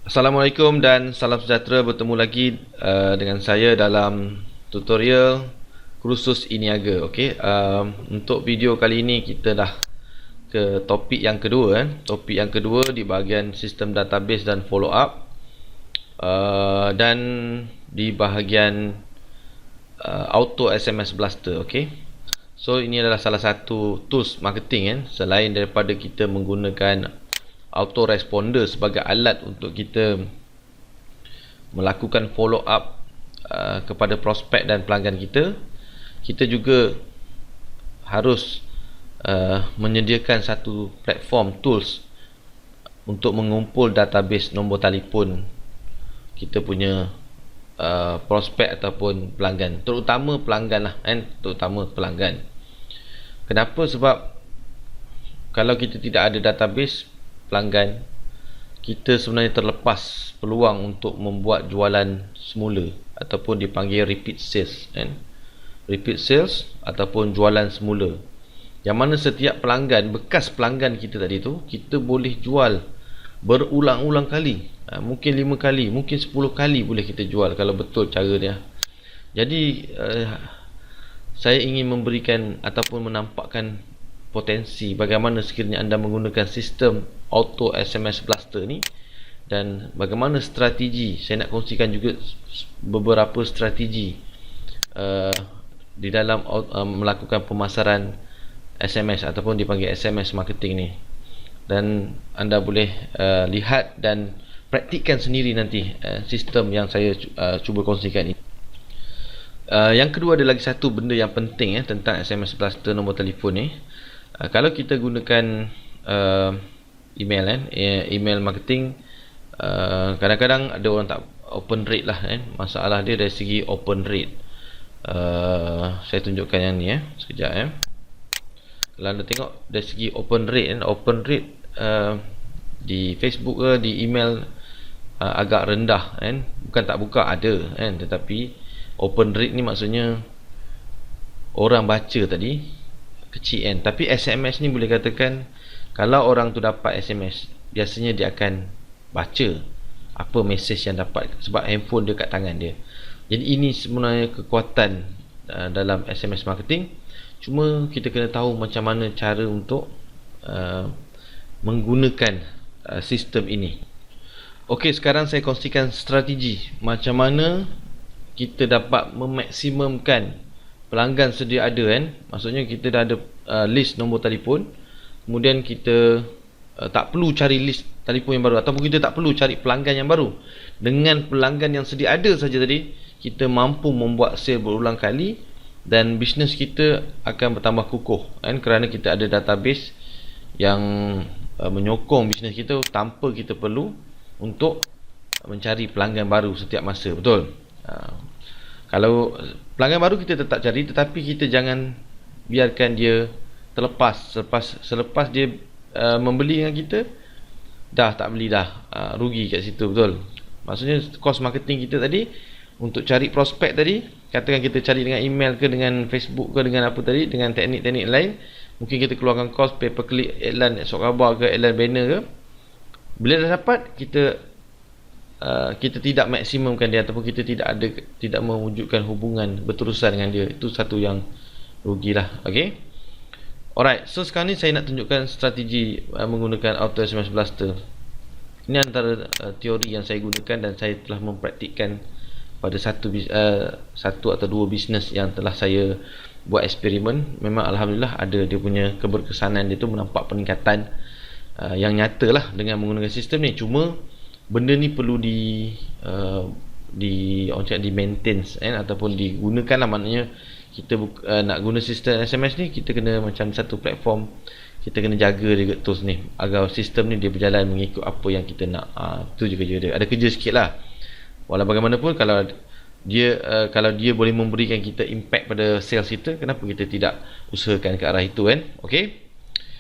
Assalamualaikum dan salam sejahtera. Bertemu lagi dengan saya dalam tutorial kursus e-niaga. Okey, untuk video kali ini kita dah ke topik yang kedua. Topik yang kedua di bahagian sistem database dan follow up, dan di bahagian auto SMS blaster. Okey, so ini adalah salah satu tools marketing selain daripada kita menggunakan autoresponder sebagai alat untuk kita melakukan follow up kepada prospek dan pelanggan kita. Kita juga harus menyediakan satu platform tools untuk mengumpul database nombor telefon kita punya prospek ataupun pelanggan, terutama pelanggan lah terutama pelanggan. Kenapa? Sebab kalau kita tidak ada database pelanggan, kita sebenarnya terlepas peluang untuk membuat jualan semula ataupun dipanggil repeat sales repeat sales ataupun jualan semula, yang mana setiap pelanggan, bekas pelanggan kita tadi tu, kita boleh jual berulang-ulang kali, mungkin 5 kali, mungkin 10 kali boleh kita jual kalau betul cara dia. Jadi saya ingin memberikan ataupun menampakkan potensi bagaimana sekiranya anda menggunakan sistem auto SMS blaster ni, dan bagaimana strategi. Saya nak kongsikan juga beberapa strategi di dalam melakukan pemasaran SMS ataupun dipanggil SMS marketing ni, dan anda boleh lihat dan praktikkan sendiri nanti sistem yang saya cuba kongsikan ini. Yang kedua, ada lagi satu benda yang penting tentang SMS blaster nombor telefon ni. Kalau kita gunakan email email marketing, kadang-kadang ada orang tak open rate lah masalah dia dari segi open rate. Saya tunjukkan yang ni sekejap Kalau anda tengok dari segi open rate di Facebook ke di email agak rendah bukan tak buka, ada tetapi open rate ni maksudnya orang baca tadi kecil tapi SMS ni boleh katakan kalau orang tu dapat SMS, biasanya dia akan baca apa mesej yang dapat sebab handphone dia kat tangan dia. Jadi ini sebenarnya kekuatan dalam SMS marketing. Cuma kita kena tahu macam mana cara untuk menggunakan sistem ini. Okey, sekarang saya kongsikan strategi macam mana kita dapat memaksimumkan pelanggan sedia ada maksudnya kita dah ada list nombor telefon, kemudian kita tak perlu cari list telefon yang baru ataupun kita tak perlu cari pelanggan yang baru. Dengan pelanggan yang sedia ada saja tadi, kita mampu membuat sale berulang kali dan bisnes kita akan bertambah kukuh kerana kita ada database yang menyokong bisnes kita tanpa kita perlu untuk mencari pelanggan baru setiap masa. Betul? Kalau pelanggan baru kita tetap cari, tetapi kita jangan biarkan dia terlepas. Selepas dia membeli dengan kita, dah tak beli dah, rugi kat situ. Betul? Maksudnya cost marketing kita tadi untuk cari prospek tadi, katakan kita cari dengan email ke, dengan Facebook ke, dengan apa tadi, dengan teknik-teknik lain, mungkin kita keluarkan cost pay per click, iklan esok khabar ke, iklan banner ke. Bila dah dapat, kita tidak maksimumkan dia ataupun kita tidak mewujudkan hubungan berterusan dengan dia. Itu satu yang rugilah. Okey. Alright, so sekarang ni saya nak tunjukkan strategi menggunakan auto SMS blaster. Ini antara teori yang saya gunakan dan saya telah mempraktikkan pada satu atau dua bisnes yang telah saya buat eksperimen. Memang alhamdulillah ada dia punya keberkesanan dia tu, menampak peningkatan yang nyata lah dengan menggunakan sistem ni. Cuma benda ni perlu di maintain ataupun digunakan lah. Maknanya kita nak guna sistem SMS ni, kita kena macam satu platform, kita kena jaga dia terus ni agar sistem ni dia berjalan mengikut apa yang kita nak. Itu je kerja dia. Ada kerja sikit lah. Walau bagaimanapun, kalau dia boleh memberikan kita impact pada sales kita, kenapa kita tidak usahakan ke arah itu Okey.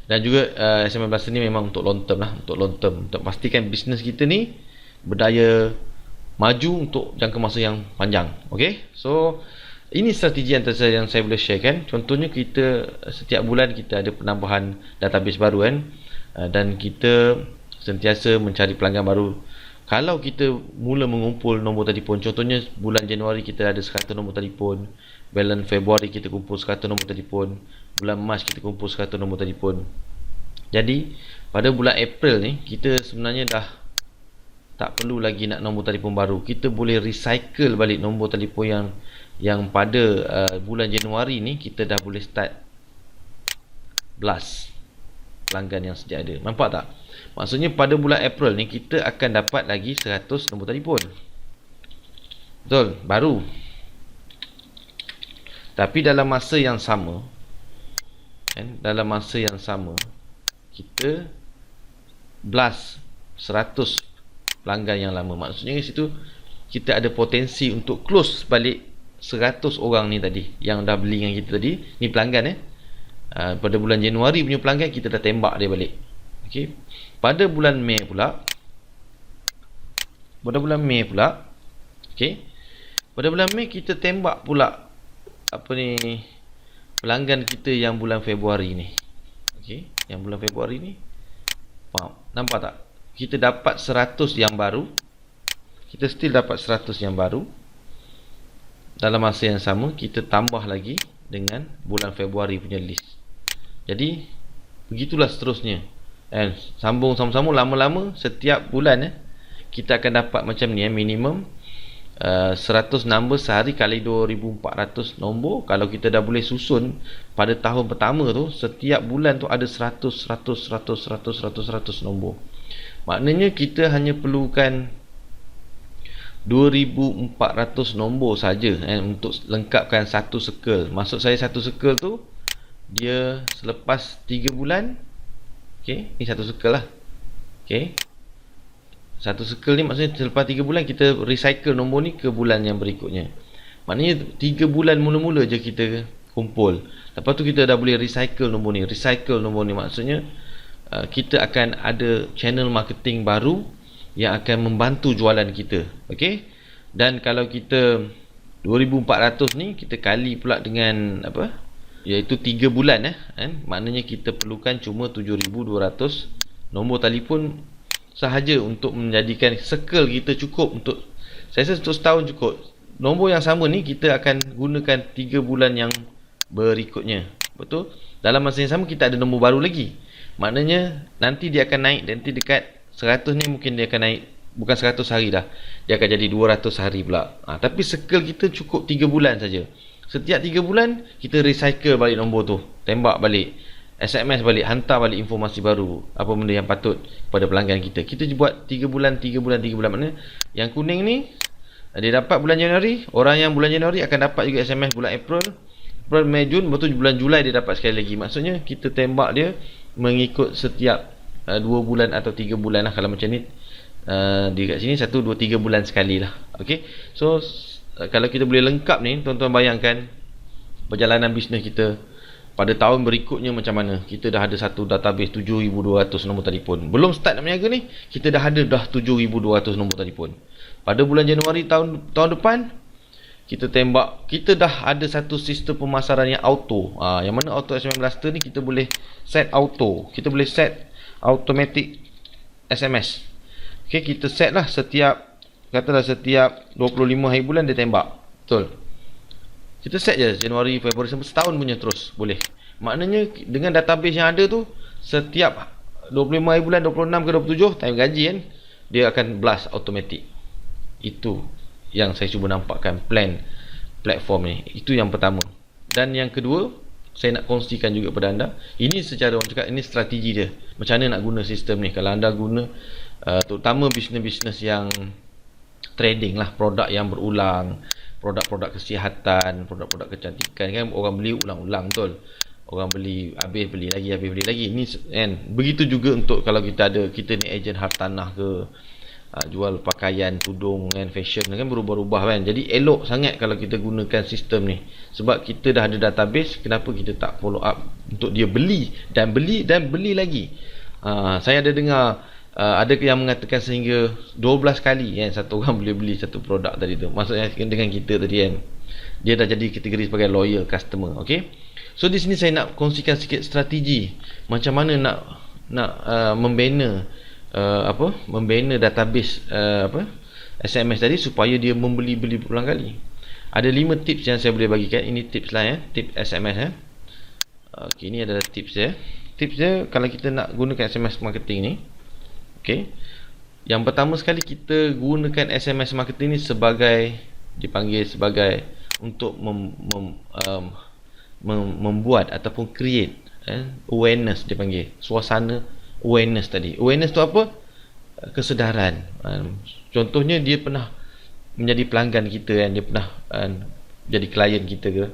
Dan juga SMS blaster ni memang untuk long term lah, untuk pastikan bisnes kita ni berdaya maju untuk jangka masa yang panjang. Okey, so ini strategi yang saya boleh sharekan. Contohnya, kita setiap bulan kita ada penambahan database baru dan kita sentiasa mencari pelanggan baru Kalau kita mula mengumpul nombor telefon, contohnya bulan Januari kita ada 100 nombor telefon, bulan Februari kita kumpul 100 nombor telefon, bulan Mac kita kumpul 100 nombor telefon. Jadi pada bulan April ni kita sebenarnya dah tak perlu lagi nak nombor telefon baru. Kita boleh recycle balik nombor telefon yang pada bulan Januari ni kita dah boleh start blast pelanggan yang sedia ada. Nampak tak? Maksudnya pada bulan April ni kita akan dapat lagi 100 nombor telefon. Betul? Baru. Tapi dalam masa yang sama, dalam masa yang sama kita blast 100 pelanggan yang lama. Maksudnya di situ kita ada potensi untuk close balik 100 orang ni tadi yang dah beli dengan kita tadi. Ni pelanggan pada bulan Januari punya pelanggan kita dah tembak dia balik. Okey. Pada bulan Mei pula, okey. Pada bulan Mei kita tembak pula pelanggan kita yang bulan Februari ni. Okey, yang bulan Februari ni. Faham? Nampak tak? Kita dapat 100 yang baru. Kita still dapat 100 yang baru. Dalam masa yang sama kita tambah lagi dengan bulan Februari punya list. Jadi begitulah seterusnya. Sambung-sambung lama-lama setiap bulan kita akan dapat macam ni minimum 100 nombor sehari kali 2400 nombor. Kalau kita dah boleh susun pada tahun pertama tu, setiap bulan tu ada 100 nombor. Maknanya kita hanya perlukan 2400 nombor saja untuk lengkapkan satu circle. Maksud saya satu circle tu dia selepas 3 bulan. Okey, ni satu circle lah. Okey. Satu circle ni maksudnya selepas 3 bulan kita recycle nombor ni ke bulan yang berikutnya. Maknanya 3 bulan mula-mula je kita kumpul. Lepas tu kita dah boleh recycle nombor ni. Recycle nombor ni maksudnya kita akan ada channel marketing baru yang akan membantu jualan kita. Okey. Dan kalau kita 2400 ni kita kali pula dengan iaitu 3 bulan maknanya kita perlukan cuma 7200 nombor telefon sahaja untuk menjadikan circle kita cukup untuk, saya rasa untuk setahun cukup. Nombor yang sama ni kita akan gunakan 3 bulan yang berikutnya. Betul? Dalam masa yang sama kita ada nombor baru lagi. Maknanya nanti dia akan naik, nanti dekat 100 ni mungkin dia akan naik bukan 100 hari dah. Dia akan jadi 200 hari pula. Tapi circle kita cukup 3 bulan saja. Setiap 3 bulan kita recycle balik nombor tu, tembak balik, SMS balik, hantar balik informasi baru, apa benda yang patut pada pelanggan kita. Kita buat 3 bulan. Maknanya yang kuning ni dia dapat bulan Januari, orang yang bulan Januari akan dapat juga SMS bulan April, Mei, Jun, betul bulan Julai dia dapat sekali lagi. Maksudnya kita tembak dia mengikut setiap 2 bulan atau 3 bulan lah. Kalau macam ni di kat sini 1, 2, 3 bulan sekali lah. Okay. So kalau kita boleh lengkap ni, tuan-tuan bayangkan perjalanan bisnes kita pada tahun berikutnya macam mana. Kita dah ada satu database 7200 nombor telefon. Belum start nak berniaga ni, kita dah ada 7200 nombor telefon. Pada bulan Januari tahun depan kita tembak, kita dah ada satu sistem pemasaran yang auto. Yang mana auto SMS blaster ni kita boleh set auto. Kita boleh set automatic SMS. Okay, kita set lah setiap 25 hari bulan dia tembak. Betul. Kita set je Januari, Februari sampai setahun punya terus boleh. Maknanya dengan database yang ada tu, setiap 25 hari bulan, 26 ke 27 time gaji dia akan blast automatic. Itu yang saya cuba nampakkan plan platform ni. Itu yang pertama. Dan yang kedua, saya nak kongsikan juga pada anda. Ini secara orang cakap, ini strategi dia. Macam mana nak guna sistem ni. Kalau anda guna terutama bisnes-bisnes yang trading lah, produk yang berulang, produk-produk kesihatan, produk-produk kecantikan, kan orang beli ulang-ulang, betul. Orang beli, habis beli lagi. Ini begitu juga untuk kalau kita ni ejen hartanah ke, jual pakaian, tudung, fashion kan berubah-ubah kan. Jadi elok sangat kalau kita gunakan sistem ni. Sebab kita dah ada database, kenapa kita tak follow up untuk dia beli lagi. Saya ada dengar ada yang mengatakan sehingga 12 kali satu orang boleh beli satu produk tadi tu. Maksudnya dengan kita tadi dia dah jadi kategori sebagai loyal customer. Okay. So di sini saya nak kongsikan sikit strategi macam mana nak membina membina database SMS tadi supaya dia membeli berulang kali. Ada 5 tips yang saya boleh bagikan. Ini tips lah tips SMS Okey, ini adalah tips dia. Tips dia kalau kita nak gunakan SMS marketing ni. Okey. Yang pertama sekali, kita gunakan SMS marketing ni dipanggil sebagai untuk membuat ataupun create awareness, dipanggil suasana awareness tadi. Awareness tu apa? Kesedaran. Contohnya dia pernah menjadi pelanggan kita dia pernah jadi klien kita ke.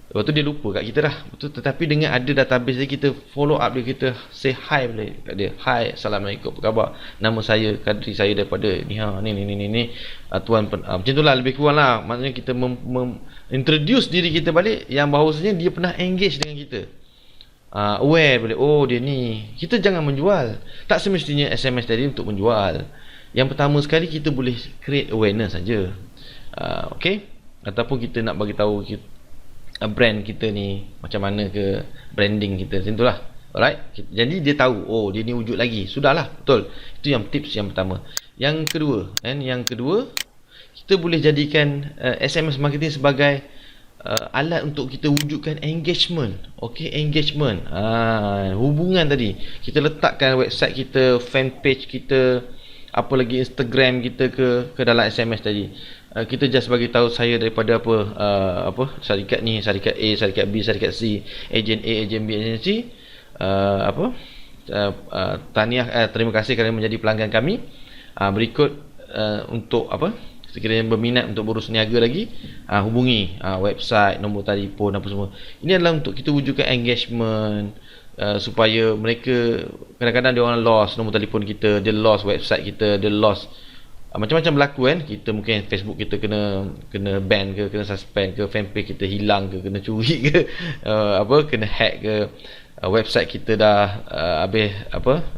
Lepas tu dia lupa kat kita dah. Betul, tetapi dengan ada database dia, kita follow up dia, kita say hi boleh kat dia. Hi, Assalamualaikum, apa khabar? Nama saya Kadri, saya daripada ni tuan macam itulah lebih kurang lah. Maksudnya kita introduce diri kita balik yang bahawasanya dia pernah engage dengan kita. Aware boleh, oh dia ni. Kita jangan menjual. Tak semestinya SMS tadi untuk menjual. Yang pertama sekali, kita boleh create awareness saja. Okay. Ataupun kita nak bagi tahu brand kita ni macam mana ke, branding kita macam itulah. Alright. Jadi dia tahu, oh dia ni wujud lagi. Sudahlah, betul. Itu yang tips yang pertama. Yang kedua, kita boleh jadikan SMS marketing sebagai alat untuk kita wujudkan engagement. Okey, engagement. Hubungan tadi. Kita letakkan website kita, fan page kita, apa lagi Instagram kita ke dalam SMS tadi. Kita just bagi tahu saya daripada syarikat ni, syarikat A, syarikat B, syarikat C, ejen A, ejen B, ejen C. Terima kasih kerana menjadi pelanggan kami. Berikut untuk sekiranya berminat untuk berus niaga lagi, hubungi website, nombor telefon, apa semua. Ini adalah untuk kita wujudkan engagement, supaya mereka, kadang-kadang dia orang lost nombor telefon kita, dia lost website kita, dia lost macam-macam berlaku kan. Kita mungkin Facebook kita kena ban ke, kena suspend ke, fanpage kita hilang ke, kena curi ke, kena hack ke, website kita dah habis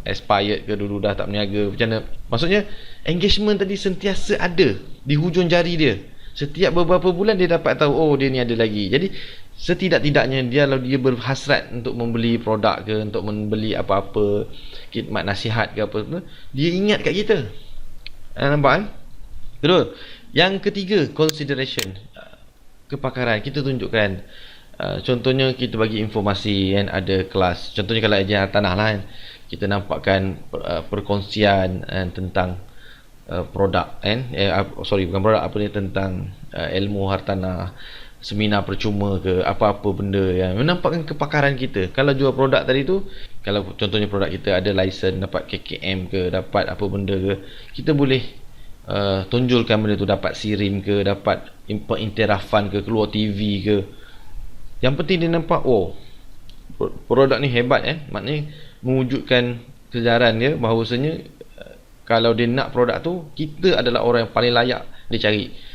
expired ke, dulu dah tak berniaga, macam mana. Maksudnya engagement tadi sentiasa ada di hujung jari dia. Setiap beberapa bulan dia dapat tahu, oh dia ni ada lagi. Jadi setidak-tidaknya dia berhasrat untuk membeli produk ke, untuk membeli apa-apa, khidmat nasihat ke apa, dia ingat kat kita. Nampak kan? Betul. Yang ketiga, consideration, kepakaran. Kita tunjukkan, contohnya kita bagi informasi kan, ada kelas. Contohnya kalau ejen hartanah lah kan, kita nampakkan perkongsian tentang produk kan, bukan produk, tentang ilmu hartanah, seminar percuma ke, apa-apa benda yang menampakkan kepakaran kita. Kalau jual produk tadi tu, kalau contohnya produk kita ada license, dapat KKM ke, dapat apa benda ke, kita boleh tunjulkan benda tu, dapat sirim ke, dapat interafan ke, keluar TV ke. Yang penting dia nampak, oh produk ni hebat maknanya mewujudkan kesedaran dia bahawasanya kalau dia nak produk tu, kita adalah orang yang paling layak dia cari.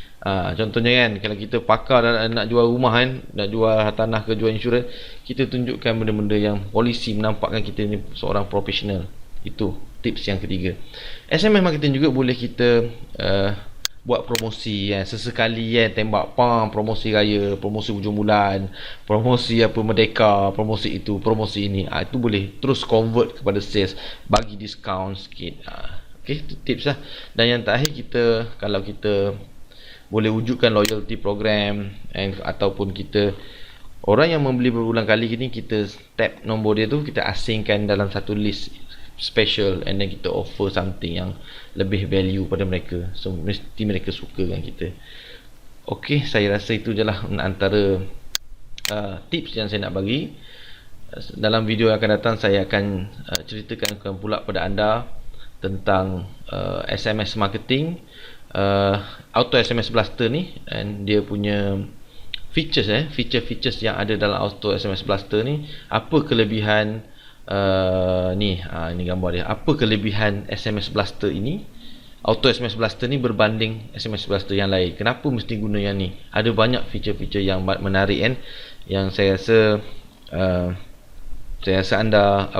Contohnya kan, kalau kita pakar nak jual rumah kan, nak jual tanah ke, jual insurans, kita tunjukkan benda-benda yang polisi, menampakkan kita ni seorang profesional. Itu tips yang ketiga. SMS marketing juga boleh kita buat promosi sesekali tembak promosi raya, promosi hujung bulan, promosi merdeka, promosi itu, promosi ini. Itu boleh terus convert kepada sales, bagi diskaun sikit. Okay, itu tips lah. Dan yang terakhir, kalau kita boleh wujudkan loyalty program, ataupun kita, orang yang membeli berulang kali ni, kita tap nombor dia tu, kita asingkan dalam satu list special, and then kita offer something yang lebih value pada mereka, so mesti mereka suka dengan kita. Ok, saya rasa itu je lah antara tips yang saya nak bagi. Dalam video yang akan datang, saya akan ceritakan pula pada anda tentang SMS marketing, Auto SMS Blaster ni, dan dia punya features features yang ada dalam Auto SMS Blaster ni. Apa kelebihan ni gambar dia. Apa kelebihan SMS Blaster ini, Auto SMS Blaster ni berbanding SMS Blaster yang lain? Kenapa mesti guna yang ni? Ada banyak feature-feature yang menarik kan, yang saya rasa anda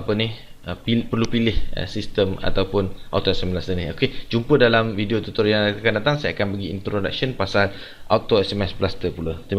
perlu pilih sistem ataupun Auto SMS ni. Okey, jumpa dalam video tutorial yang akan datang. Saya akan bagi introduction pasal Auto SMS Blaster pula. Terima kasih.